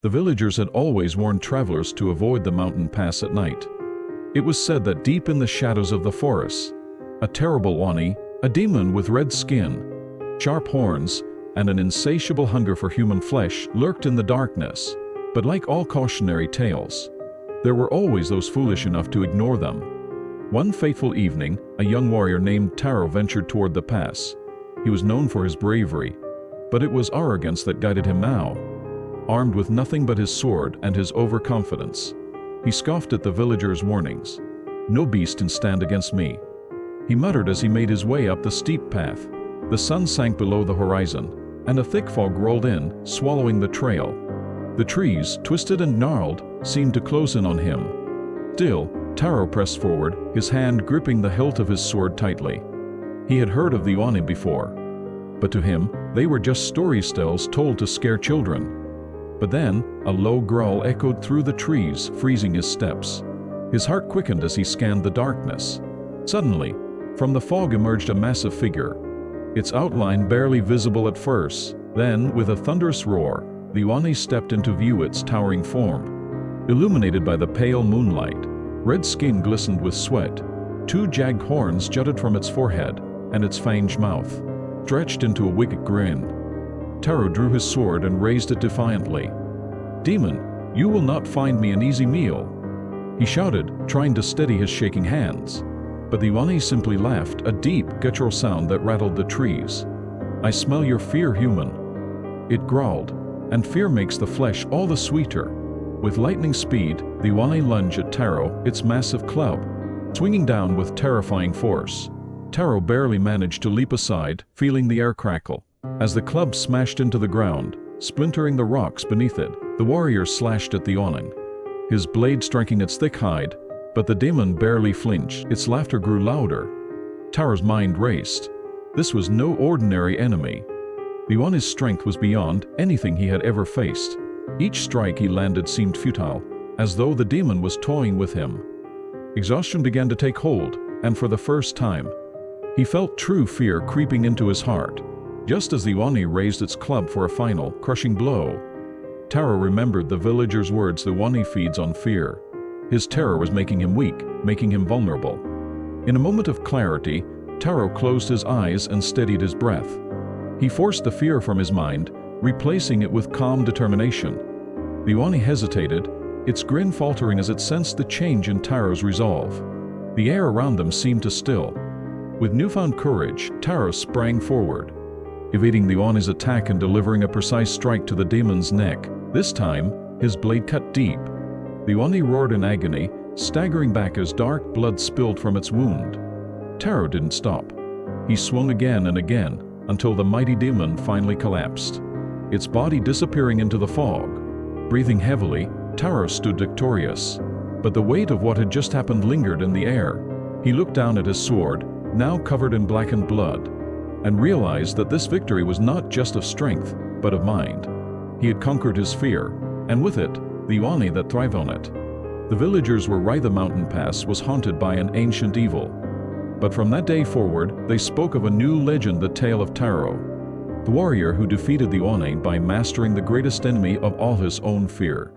The villagers had always warned travelers to avoid the mountain pass at night. It was said that deep in the shadows of the forest, a terrible Oni, a demon with red skin, sharp horns, and an insatiable hunger for human flesh lurked in the darkness. But like all cautionary tales, there were always those foolish enough to ignore them. One fateful evening, a young warrior named Taro ventured toward the pass. He was known for his bravery, but it was arrogance that guided him now. Armed with nothing but his sword and his overconfidence, he scoffed at the villagers' warnings. "No beast can stand against me," he muttered as he made his way up the steep path. The sun sank below the horizon, and a thick fog rolled in, swallowing the trail. The trees, twisted and gnarled, seemed to close in on him. Still, Taro pressed forward, his hand gripping the hilt of his sword tightly. He had heard of the Oni before, but to him, they were just story tales told to scare children. But then, a low growl echoed through the trees, freezing his steps. His heart quickened as he scanned the darkness. Suddenly, from the fog emerged a massive figure, its outline barely visible at first. Then, with a thunderous roar, the Oni stepped into view, its towering form. Illuminated by the pale moonlight, red skin glistened with sweat, two jagged horns jutted from its forehead, and its fanged mouth stretched into a wicked grin. Taro drew his sword and raised it defiantly. "Demon, you will not find me an easy meal," he shouted, trying to steady his shaking hands. But the Oni simply laughed, a deep, guttural sound that rattled the trees. "I smell your fear, human," it growled, "and fear makes the flesh all the sweeter." With lightning speed, the Oni lunged at Taro, its massive club, swinging down with terrifying force. Taro barely managed to leap aside, feeling the air crackle. As the club smashed into the ground, splintering the rocks beneath it, the warrior slashed at the Oni, his blade striking its thick hide, but the demon barely flinched. Its laughter grew louder. Taro's mind raced. This was no ordinary enemy. The Oni's strength was beyond anything he had ever faced. Each strike he landed seemed futile, as though the demon was toying with him. Exhaustion began to take hold, and for the first time, he felt true fear creeping into his heart. Just as the Oni raised its club for a final, crushing blow, Taro remembered the villagers' words: "The Oni feeds on fear." His terror was making him weak, making him vulnerable. In a moment of clarity, Taro closed his eyes and steadied his breath. He forced the fear from his mind, replacing it with calm determination. The Oni hesitated, its grin faltering as it sensed the change in Taro's resolve. The air around them seemed to still. With newfound courage, Taro sprang forward, evading the Oni's attack and delivering a precise strike to the demon's neck. This time, his blade cut deep. The Oni roared in agony, staggering back as dark blood spilled from its wound. Taro didn't stop. He swung again and again, until the mighty demon finally collapsed, its body disappearing into the fog. Breathing heavily, Taro stood victorious. But the weight of what had just happened lingered in the air. He looked down at his sword, now covered in blackened blood, and realized that this victory was not just of strength, but of mind. He had conquered his fear, and with it, the Oni that thrive on it. The villagers were right. The mountain pass was haunted by an ancient evil. But from that day forward, they spoke of a new legend, the tale of Taro, the warrior who defeated the Oni by mastering the greatest enemy of all, his own fear.